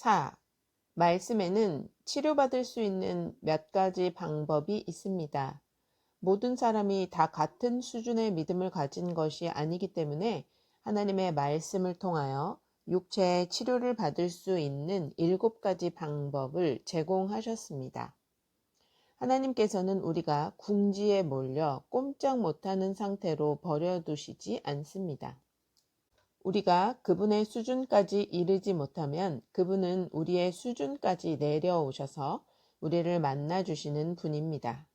4. 말씀에는 치료받을 수 있는 몇 가지 방법이 있습니다. 모든 사람이 다 같은 수준의 믿음을 가진 것이 아니기 때문에 하나님의 말씀을 통하여 육체의 치료를 받을 수 있는 7가지 방법을 제공하셨습니다. 하나님께서는 우리가 궁지에 몰려 꼼짝 못하는 상태로 버려두시지 않습니다. 우리가 그분의 수준까지 이르지 못하면 그분은 우리의 수준까지 내려오셔서 우리를 만나주시는 분입니다.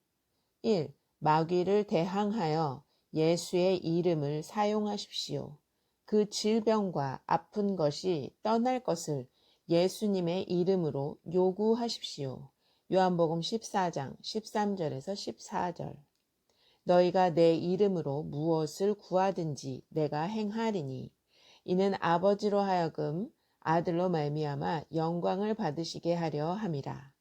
1. 마귀를 대항하여 예수의 이름을 사용하십시오. 그 질병과 아픈 것이 떠날 것을 예수님의 이름으로 요구하십시오. 요한복음 14장 13절에서 14절. 너희가 내 이름으로 무엇을 구하든지 내가 행하리니 이는 아버지로 하여금 아들로 말미암아 영광을 받으시게 하려 함이라.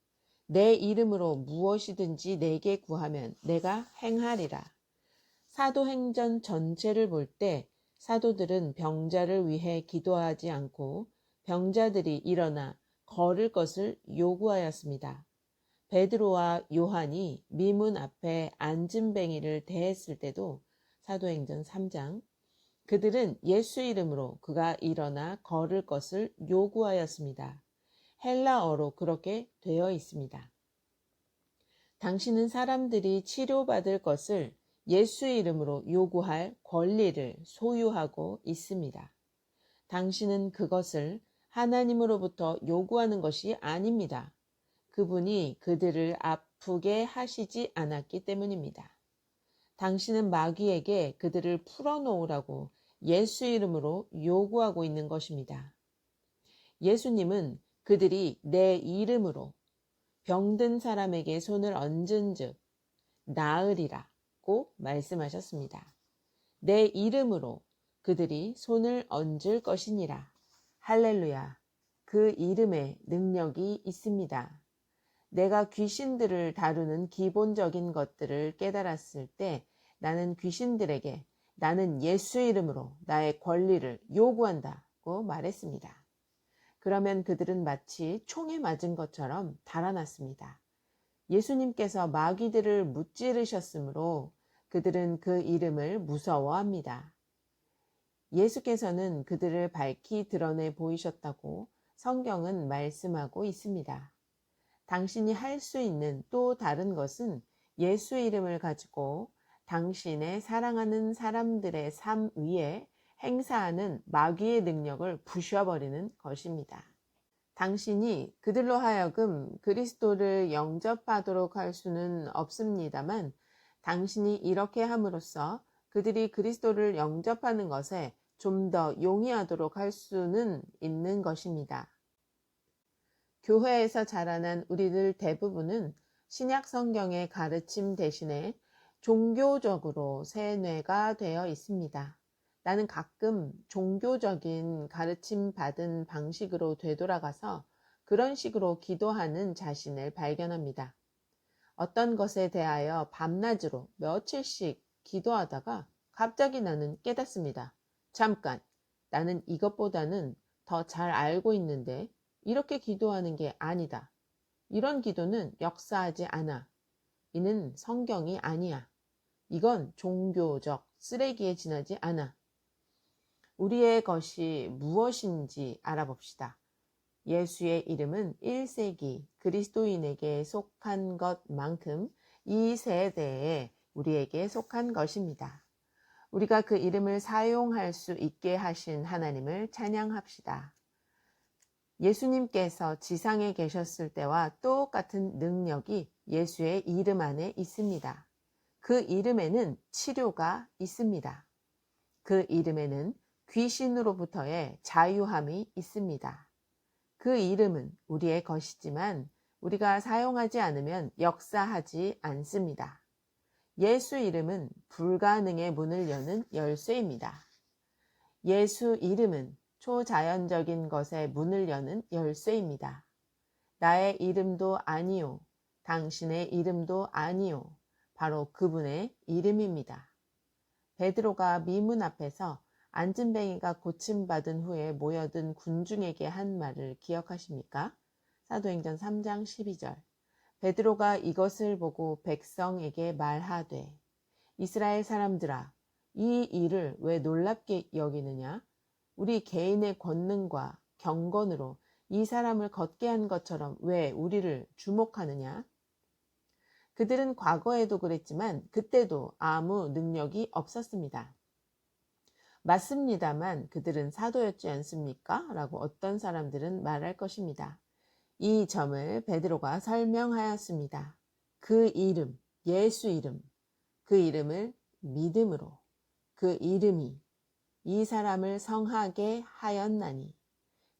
내 이름으로 무엇이든지 내게 구하면 내가 행하리라. 사도행전 전체를 볼 때 사도들은 병자를 위해 기도하지 않고 병자들이 일어나 걸을 것을 요구하였습니다. 베드로와 요한이 미문 앞에 앉은뱅이를 대했을 때도 사도행전 3장 그들은 예수 이름으로 그가 일어나 걸을 것을 요구하였습니다. 헬라어로 그렇게 되어 있습니다. 당신은 사람들이 치료받을 것을 예수 이름으로 요구할 권리를 소유하고 있습니다. 당신은 그것을 하나님으로부터 요구하는 것이 아닙니다. 그분이 그들을 아프게 하시지 않았기 때문입니다. 당신은 마귀에게 그들을 풀어놓으라고 예수 이름으로 요구하고 있는 것입니다. 예수님은 그들이 내 이름으로 병든 사람에게 손을 얹은 즉 나으리라고 말씀하셨습니다. 내 이름으로 그들이 손을 얹을 것이니라. 할렐루야. 그 이름에 능력이 있습니다. 내가 귀신들을 다루는 기본적인 것들을 깨달았을 때 나는 귀신들에게 나는 예수 이름으로 나의 권리를 요구한다고 말했습니다. 그러면 그들은 마치 총에 맞은 것처럼 달아났습니다. 예수님께서 마귀들을 무찌르셨으므로 그들은 그 이름을 무서워합니다. 예수께서는 그들을 밝히 드러내 보이셨다고 성경은 말씀하고 있습니다. 당신이 할 수 있는 또 다른 것은 예수 이름을 가지고 당신의 사랑하는 사람들의 삶 위에 행사하는 마귀의 능력을 부셔버리는 것입니다. 당신이 그들로 하여금 그리스도를 영접하도록 할 수는 없습니다만 당신이 이렇게 함으로써 그들이 그리스도를 영접하는 것에 좀 더 용이하도록 할 수는 있는 것입니다. 교회에서 자라난 우리들 대부분은 신약 성경의 가르침 대신에 종교적으로 세뇌가 되어 있습니다. 나는 가끔 종교적인 가르침 받은 방식으로 되돌아가서 그런 식으로 기도하는 자신을 발견합니다. 어떤 것에 대하여 밤낮으로 며칠씩 기도하다가 갑자기 나는 깨닫습니다. 잠깐, 나는 이것보다는 더 잘 알고 있는데 이렇게 기도하는 게 아니다. 이런 기도는 역사하지 않아. 이는 성경이 아니야. 이건 종교적 쓰레기에 지나지 않아. 우리의 것이 무엇인지 알아봅시다. 예수의 이름은 1세기 그리스도인에게 속한 것만큼 이 세대에 우리에게 속한 것입니다. 우리가 그 이름을 사용할 수 있게 하신 하나님을 찬양합시다. 예수님께서 지상에 계셨을 때와 똑같은 능력이 예수의 이름 안에 있습니다. 그 이름에는 치료가 있습니다. 그 이름에는 귀신으로부터의 자유함이 있습니다. 그 이름은 우리의 것이지만 우리가 사용하지 않으면 역사하지 않습니다. 예수 이름은 불가능의 문을 여는 열쇠입니다. 예수 이름은 초자연적인 것의 문을 여는 열쇠입니다. 나의 이름도 아니요, 당신의 이름도 아니요, 바로 그분의 이름입니다. 베드로가 미문 앞에서 안진뱅이가 고침받은 후에 모여든 군중에게 한 말을 기억하십니까? 사도행전 3장 12절. 베드로가 이것을 보고 백성에게 말하되 이스라엘 사람들아 이 일을 왜 놀랍게 여기느냐? 우리 개인의 권능과 경건으로 이 사람을 걷게 한 것처럼 왜 우리를 주목하느냐? 그들은 과거에도 그랬지만 그때도 아무 능력이 없었습니다. 맞습니다만 그들은 사도였지 않습니까? 라고 어떤 사람들은 말할 것입니다. 이 점을 베드로가 설명하였습니다. 그 이름, 예수 이름, 그 이름을 믿음으로 그 이름이 이 사람을 성하게 하였나니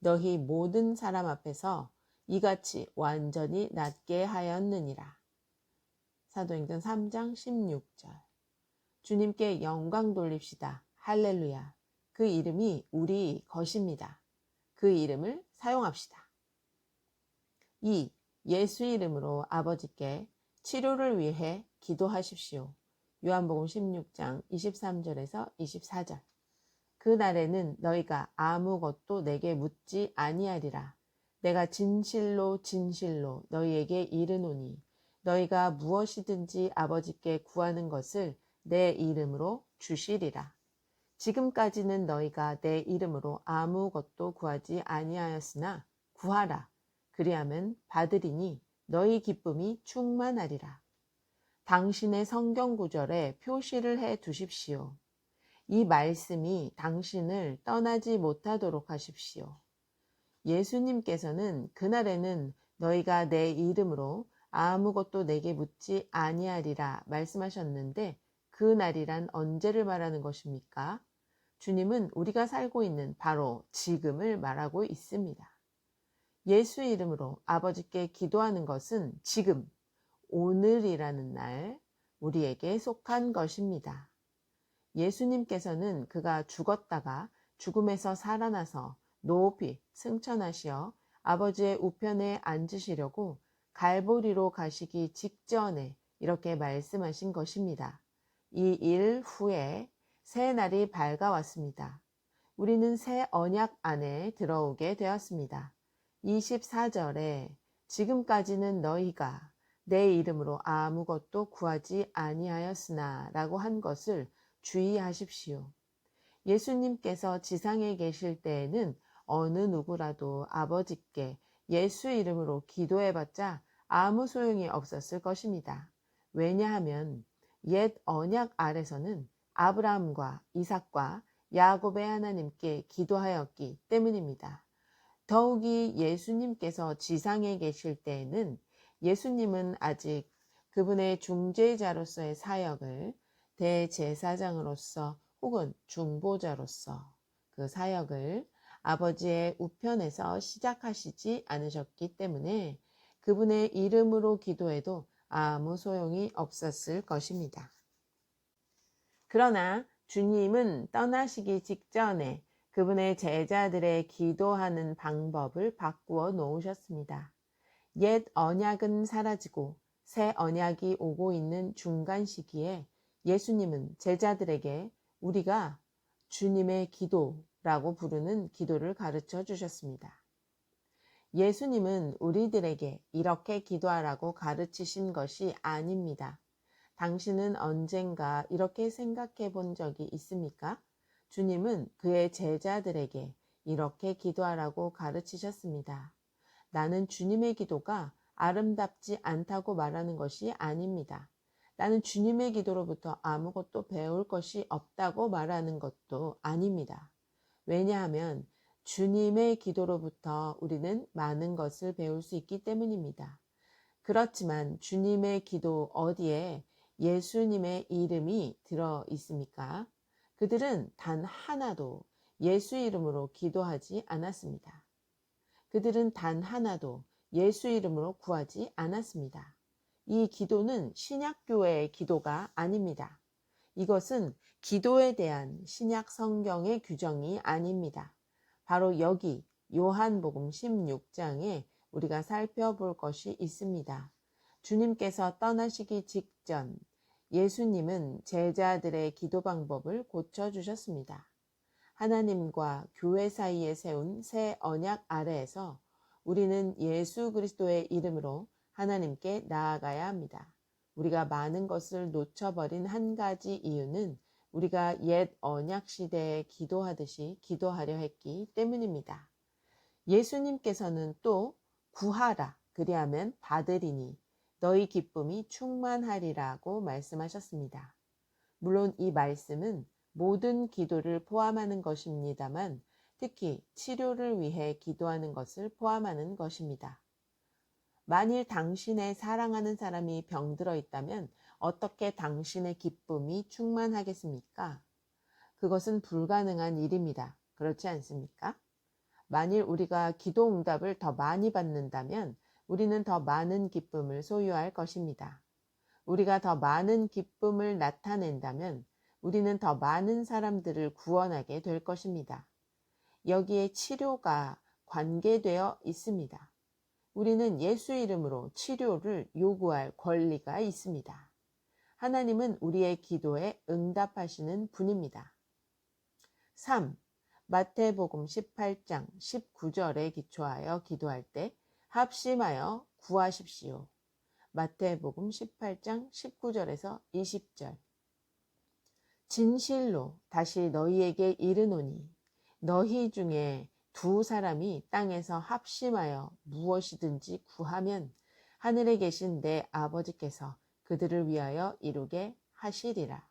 너희 모든 사람 앞에서 이같이 완전히 낫게 하였느니라. 사도행전 3장 16절. 주님께 영광 돌립시다. 할렐루야. 그 이름이 우리 것입니다. 그 이름을 사용합시다. 2. 예수 이름으로 아버지께 치료를 위해 기도하십시오. 요한복음 16장 23절에서 24절. 그날에는 너희가 아무것도 내게 묻지 아니하리라. 내가 진실로 진실로 너희에게 이르노니 너희가 무엇이든지 아버지께 구하는 것을 내 이름으로 주시리라. 지금까지는 너희가 내 이름으로 아무것도 구하지 아니하였으나 구하라. 그리하면 받으리니 너희 기쁨이 충만하리라. 당신의 성경 구절에 표시를 해 두십시오. 이 말씀이 당신을 떠나지 못하도록 하십시오. 예수님께서는 그날에는 너희가 내 이름으로 아무것도 내게 묻지 아니하리라 말씀하셨는데 그 날이란 언제를 말하는 것입니까? 주님은 우리가 살고 있는 바로 지금을 말하고 있습니다. 예수 이름으로 아버지께 기도하는 것은 지금, 오늘이라는 날 우리에게 속한 것입니다. 예수님께서는 그가 죽었다가 죽음에서 살아나서 높이 승천하시어 아버지의 우편에 앉으시려고 갈보리로 가시기 직전에 이렇게 말씀하신 것입니다. 이 일 후에 새 날이 밝아왔습니다. 우리는 새 언약 안에 들어오게 되었습니다. 24절에 지금까지는 너희가 내 이름으로 아무것도 구하지 아니하였으나 라고 한 것을 주의하십시오. 예수님께서 지상에 계실 때에는 어느 누구라도 아버지께 예수 이름으로 기도해봤자 아무 소용이 없었을 것입니다. 왜냐하면 옛 언약 아래서는 아브라함과 이삭과 야곱의 하나님께 기도하였기 때문입니다. 더욱이 예수님께서 지상에 계실 때에는 예수님은 아직 그분의 중재자로서의 사역을 대제사장으로서 혹은 중보자로서 그 사역을 아버지의 우편에서 시작하시지 않으셨기 때문에 그분의 이름으로 기도해도 아무 소용이 없었을 것입니다. 그러나 주님은 떠나시기 직전에 그분의 제자들의 기도하는 방법을 바꾸어 놓으셨습니다. 옛 언약은 사라지고 새 언약이 오고 있는 중간 시기에 예수님은 제자들에게 우리가 주님의 기도라고 부르는 기도를 가르쳐 주셨습니다. 예수님은 우리들에게 이렇게 기도하라고 가르치신 것이 아닙니다. 당신은 언젠가 이렇게 생각해 본 적이 있습니까? 주님은 그의 제자들에게 이렇게 기도하라고 가르치셨습니다. 나는 주님의 기도가 아름답지 않다고 말하는 것이 아닙니다. 나는 주님의 기도로부터 아무것도 배울 것이 없다고 말하는 것도 아닙니다. 왜냐하면 주님의 기도로부터 우리는 많은 것을 배울 수 있기 때문입니다. 그렇지만 주님의 기도 어디에 예수님의 이름이 들어 있습니까? 그들은 단 하나도 예수 이름으로 기도하지 않았습니다. 그들은 단 하나도 예수 이름으로 구하지 않았습니다. 이 기도는 신약교회의 기도가 아닙니다. 이것은 기도에 대한 신약 성경의 규정이 아닙니다. 바로 여기 요한복음 16장에 우리가 살펴볼 것이 있습니다. 주님께서 떠나시기 직전 예수님은 제자들의 기도 방법을 고쳐주셨습니다. 하나님과 교회 사이에 세운 새 언약 아래에서 우리는 예수 그리스도의 이름으로 하나님께 나아가야 합니다. 우리가 많은 것을 놓쳐버린 한 가지 이유는 우리가 옛 언약 시대에 기도하듯이 기도하려 했기 때문입니다. 예수님께서는 또 구하라 그리하면 받으리니 너희 기쁨이 충만하리라고 말씀하셨습니다. 물론 이 말씀은 모든 기도를 포함하는 것입니다만 특히 치료를 위해 기도하는 것을 포함하는 것입니다. 만일 당신의 사랑하는 사람이 병들어 있다면 어떻게 당신의 기쁨이 충만하겠습니까? 그것은 불가능한 일입니다. 그렇지 않습니까? 만일 우리가 기도 응답을 더 많이 받는다면 우리는 더 많은 기쁨을 소유할 것입니다. 우리가 더 많은 기쁨을 나타낸다면 우리는 더 많은 사람들을 구원하게 될 것입니다. 여기에 치료가 관계되어 있습니다. 우리는 예수 이름으로 치료를 요구할 권리가 있습니다. 하나님은 우리의 기도에 응답하시는 분입니다. 3. 마태복음 18장 19절에 기초하여 기도할 때 합심하여 구하십시오. 마태복음 18장 19절에서 20절. 진실로 다시 너희에게 이르노니 너희 중에 두 사람이 땅에서 합심하여 무엇이든지 구하면 하늘에 계신 내 아버지께서 그들을 위하여 이루게 하시리라.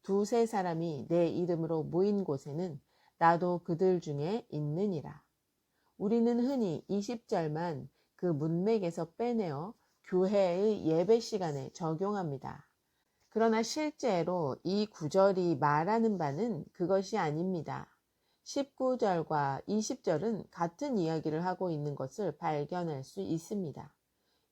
두세 사람이 내 이름으로 모인 곳에는 나도 그들 중에 있느니라. 우리는 흔히 20절만 그 문맥에서 빼내어 교회의 예배 시간에 적용합니다. 그러나 실제로 이 구절이 말하는 바는 그것이 아닙니다. 19절과 20절은 같은 이야기를 하고 있는 것을 발견할 수 있습니다.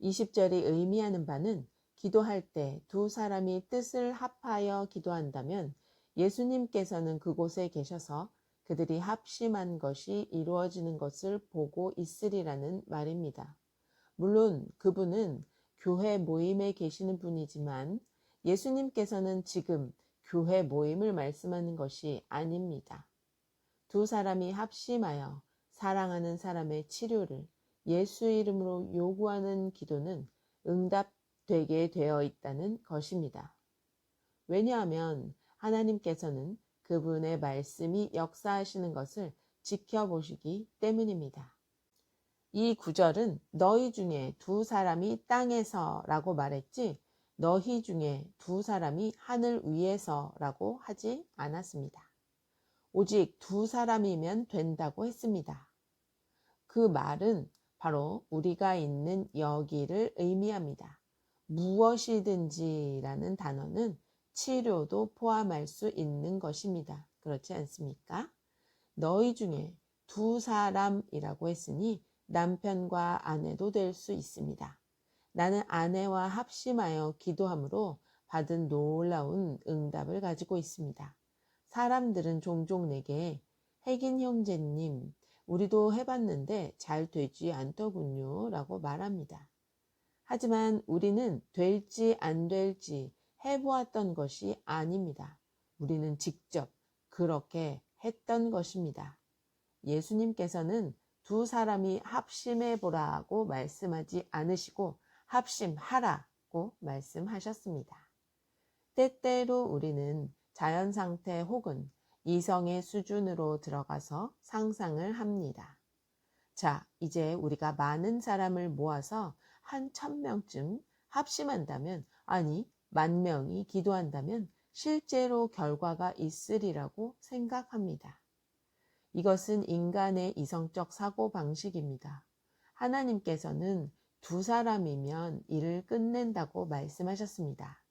20절이 의미하는 바는 기도할 때 두 사람이 뜻을 합하여 기도한다면 예수님께서는 그곳에 계셔서 그들이 합심한 것이 이루어지는 것을 보고 있으리라는 말입니다. 물론 그분은 교회 모임에 계시는 분이지만 예수님께서는 지금 교회 모임을 말씀하는 것이 아닙니다. 두 사람이 합심하여 사랑하는 사람의 치료를 예수 이름으로 요구하는 기도는 응답되게 되어 있다는 것입니다. 왜냐하면 하나님께서는 그분의 말씀이 역사하시는 것을 지켜보시기 때문입니다. 이 구절은 너희 중에 두 사람이 땅에서 라고 말했지 너희 중에 두 사람이 하늘 위에서 라고 하지 않았습니다. 오직 두 사람이면 된다고 했습니다. 그 말은 바로 우리가 있는 여기를 의미합니다. 무엇이든지라는 단어는 치료도 포함할 수 있는 것입니다. 그렇지 않습니까? 너희 중에 두 사람이라고 했으니 남편과 아내도 될 수 있습니다. 나는 아내와 합심하여 기도함으로 받은 놀라운 응답을 가지고 있습니다. 사람들은 종종 내게 혜긴 형제님, 우리도 해봤는데 잘 되지 않더군요 라고 말합니다. 하지만 우리는 될지 안 될지 해보았던 것이 아닙니다. 우리는 직접 그렇게 했던 것입니다. 예수님께서는 두 사람이 합심해보라고 말씀하지 않으시고 합심하라고 말씀하셨습니다. 때때로 우리는 자연 상태 혹은 이성의 수준으로 들어가서 상상을 합니다. 자, 이제 우리가 많은 사람을 모아서 한 1000명쯤 합심한다면, 아니 10,000명이 기도한다면 실제로 결과가 있으리라고 생각합니다. 이것은 인간의 이성적 사고방식입니다. 하나님께서는 두 사람이면 일을 끝낸다고 말씀하셨습니다.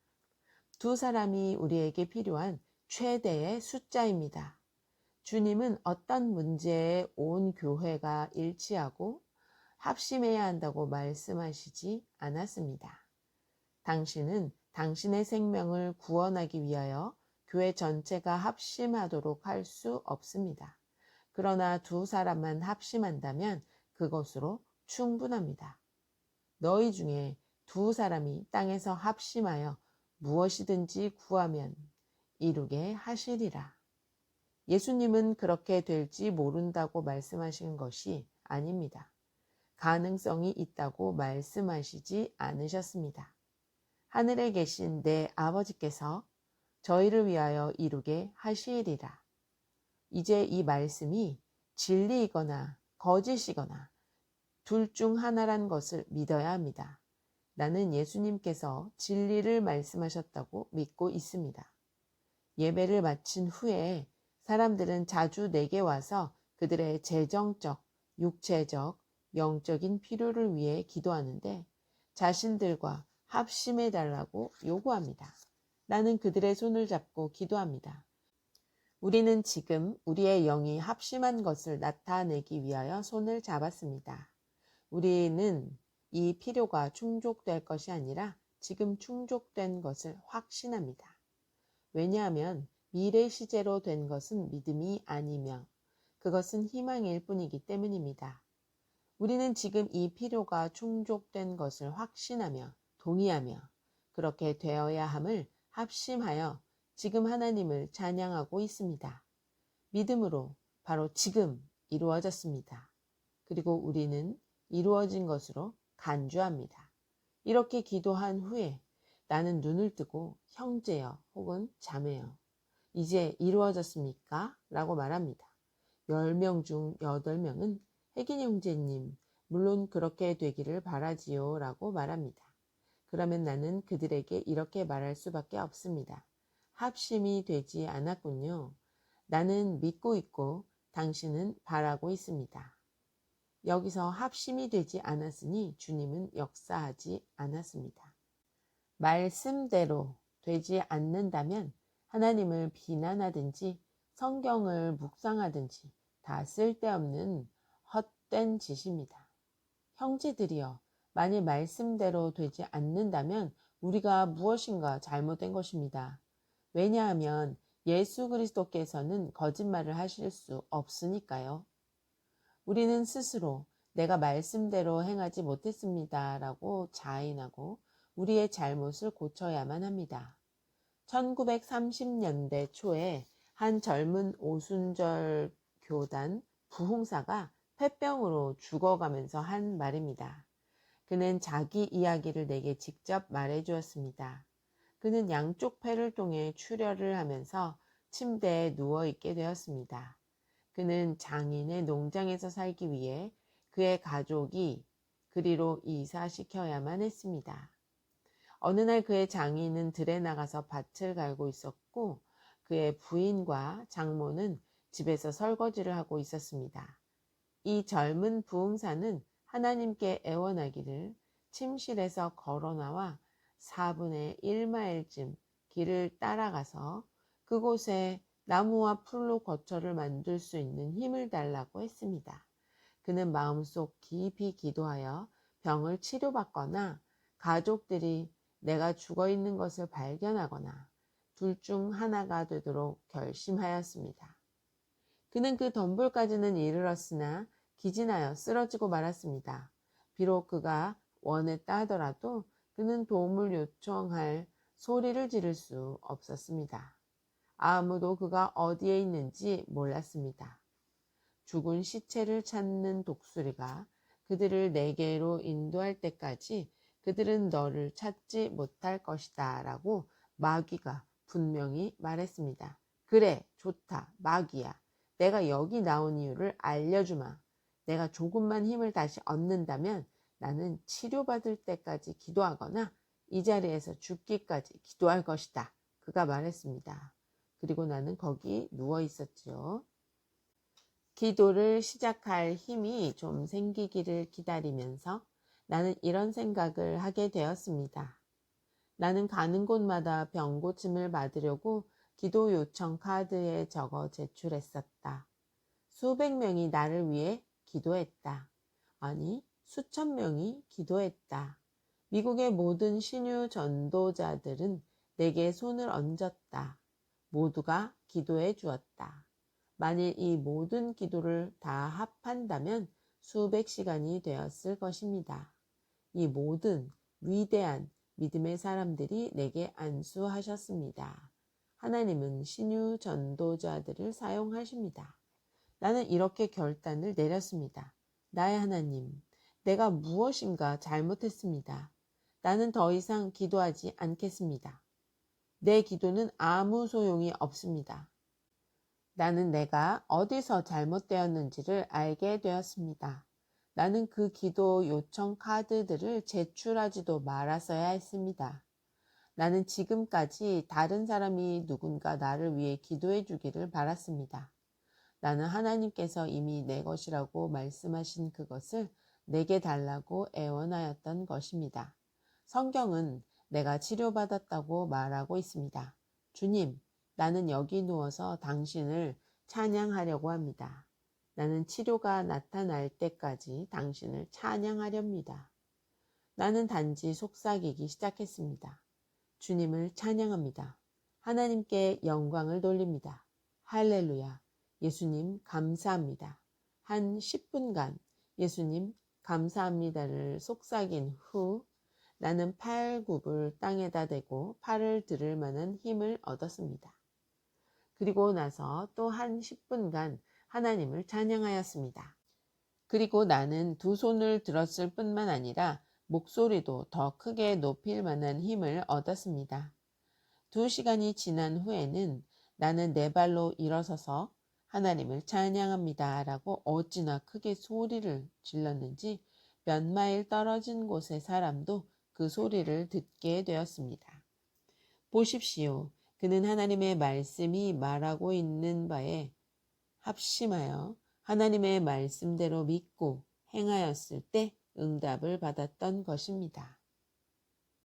두 사람이 우리에게 필요한 최대의 숫자입니다. 주님은 어떤 문제에 온 교회가 일치하고 합심해야 한다고 말씀하시지 않았습니다. 당신은 당신의 생명을 구원하기 위하여 교회 전체가 합심하도록 할 수 없습니다. 그러나 두 사람만 합심한다면 그것으로 충분합니다. 너희 중에 두 사람이 땅에서 합심하여 무엇이든지 구하면 이루게 하시리라. 예수님은 그렇게 될지 모른다고 말씀하시는 것이 아닙니다. 가능성이 있다고 말씀하시지 않으셨습니다. 하늘에 계신 내 아버지께서 저희를 위하여 이루게 하시리라. 이제 이 말씀이 진리이거나 거짓이거나 둘 중 하나란 것을 믿어야 합니다. 나는 예수님께서 진리를 말씀하셨다고 믿고 있습니다. 예배를 마친 후에 사람들은 자주 내게 와서 그들의 재정적, 육체적, 영적인 필요를 위해 기도하는데 자신들과 합심해 달라고 요구합니다. 나는 그들의 손을 잡고 기도합니다. 우리는 지금 우리의 영이 합심한 것을 나타내기 위하여 손을 잡았습니다. 우리는 이 필요가 충족될 것이 아니라 지금 충족된 것을 확신합니다. 왜냐하면 미래 시제로 된 것은 믿음이 아니며 그것은 희망일 뿐이기 때문입니다. 우리는 지금 이 필요가 충족된 것을 확신하며 동의하며 그렇게 되어야 함을 합심하여 지금 하나님을 찬양하고 있습니다. 믿음으로 바로 지금 이루어졌습니다. 그리고 우리는 이루어진 것으로 간주합니다. 이렇게 기도한 후에 나는 눈을 뜨고 형제여 혹은 자매여 이제 이루어졌습니까? 라고 말합니다. 10명 중 8명은 혜긴 형제님 물론 그렇게 되기를 바라지요 라고 말합니다. 그러면 나는 그들에게 이렇게 말할 수밖에 없습니다. 합심이 되지 않았군요. 나는 믿고 있고 당신은 바라고 있습니다. 여기서 합심이 되지 않았으니 주님은 역사하지 않았습니다. 말씀대로 되지 않는다면 하나님을 비난하든지 성경을 묵상하든지 다 쓸데없는 헛된 짓입니다. 형제들이여, 만일 말씀대로 되지 않는다면 우리가 무엇인가 잘못된 것입니다. 왜냐하면 예수 그리스도께서는 거짓말을 하실 수 없으니까요. 우리는 스스로 내가 말씀대로 행하지 못했습니다 라고 자인하고 우리의 잘못을 고쳐야만 합니다. 1930년대 초에 한 젊은 오순절 교단 부흥사가 폐병으로 죽어가면서 한 말입니다. 그는 자기 이야기를 내게 직접 말해주었습니다. 그는 양쪽 폐를 통해 출혈을 하면서 침대에 누워있게 되었습니다. 그는 장인의 농장에서 살기 위해 그의 가족이 그리로 이사시켜야만 했습니다. 어느 날 그의 장인은 들에 나가서 밭을 갈고 있었고 그의 부인과 장모는 집에서 설거지를 하고 있었습니다. 이 젊은 부흥사는 하나님께 애원하기를 침실에서 걸어나와 4분의 1마일쯤 길을 따라가서 그곳에 나무와 풀로 거처를 만들 수 있는 힘을 달라고 했습니다. 그는 마음속 깊이 기도하여 병을 치료받거나 가족들이 내가 죽어있는 것을 발견하거나 둘 중 하나가 되도록 결심하였습니다. 그는 그 덤불까지는 이르렀으나 기진하여 쓰러지고 말았습니다. 비록 그가 원했다 하더라도 그는 도움을 요청할 소리를 지를 수 없었습니다. 아무도 그가 어디에 있는지 몰랐습니다. 죽은 시체를 찾는 독수리가 그들을 내게로 인도할 때까지 그들은 너를 찾지 못할 것이다 라고 마귀가 분명히 말했습니다. 그래, 좋다, 마귀야. 내가 여기 나온 이유를 알려주마. 내가 조금만 힘을 다시 얻는다면 나는 치료받을 때까지 기도하거나 이 자리에서 죽기까지 기도할 것이다. 그가 말했습니다. 그리고 나는 거기 누워 있었죠. 기도를 시작할 힘이 좀 생기기를 기다리면서 나는 이런 생각을 하게 되었습니다. 나는 가는 곳마다 병 고침을 받으려고 기도 요청 카드에 적어 제출했었다. 수백 명이 나를 위해 기도했다. 아니, 수천 명이 기도했다. 미국의 모든 신유 전도자들은 내게 손을 얹었다. 모두가 기도해 주었다. 만일 이 모든 기도를 다 합한다면 수백 시간이 되었을 것입니다. 이 모든 위대한 믿음의 사람들이 내게 안수하셨습니다. 하나님은 신유 전도자들을 사용하십니다. 나는 이렇게 결단을 내렸습니다. 나의 하나님, 내가 무엇인가 잘못했습니다. 나는 더 이상 기도하지 않겠습니다. 내 기도는 아무 소용이 없습니다. 나는 내가 어디서 잘못되었는지를 알게 되었습니다. 나는 그 기도 요청 카드들을 제출하지도 말았어야 했습니다. 나는 지금까지 다른 사람이 누군가 나를 위해 기도해 주기를 바랐습니다. 나는 하나님께서 이미 내 것이라고 말씀하신 그것을 내게 달라고 애원하였던 것입니다. 성경은 내가 치료받았다고 말하고 있습니다. 주님, 나는 여기 누워서 당신을 찬양하려고 합니다. 나는 치료가 나타날 때까지 당신을 찬양하렵니다. 나는 단지 속삭이기 시작했습니다. 주님을 찬양합니다. 하나님께 영광을 돌립니다. 할렐루야. 예수님 감사합니다. 한 10분간 예수님 감사합니다를 속삭인 후 나는 팔굽을 땅에다 대고 팔을 들을 만한 힘을 얻었습니다. 그리고 나서 또 한 10분간 하나님을 찬양하였습니다. 그리고 나는 두 손을 들었을 뿐만 아니라 목소리도 더 크게 높일 만한 힘을 얻었습니다. 2시간이 지난 후에는 나는 내 발로 일어서서 하나님을 찬양합니다 라고 어찌나 크게 소리를 질렀는지 몇 마일 떨어진 곳의 사람도 그 소리를 듣게 되었습니다. 보십시오. 그는 하나님의 말씀이 말하고 있는 바에 합심하여 하나님의 말씀대로 믿고 행하였을 때 응답을 받았던 것입니다.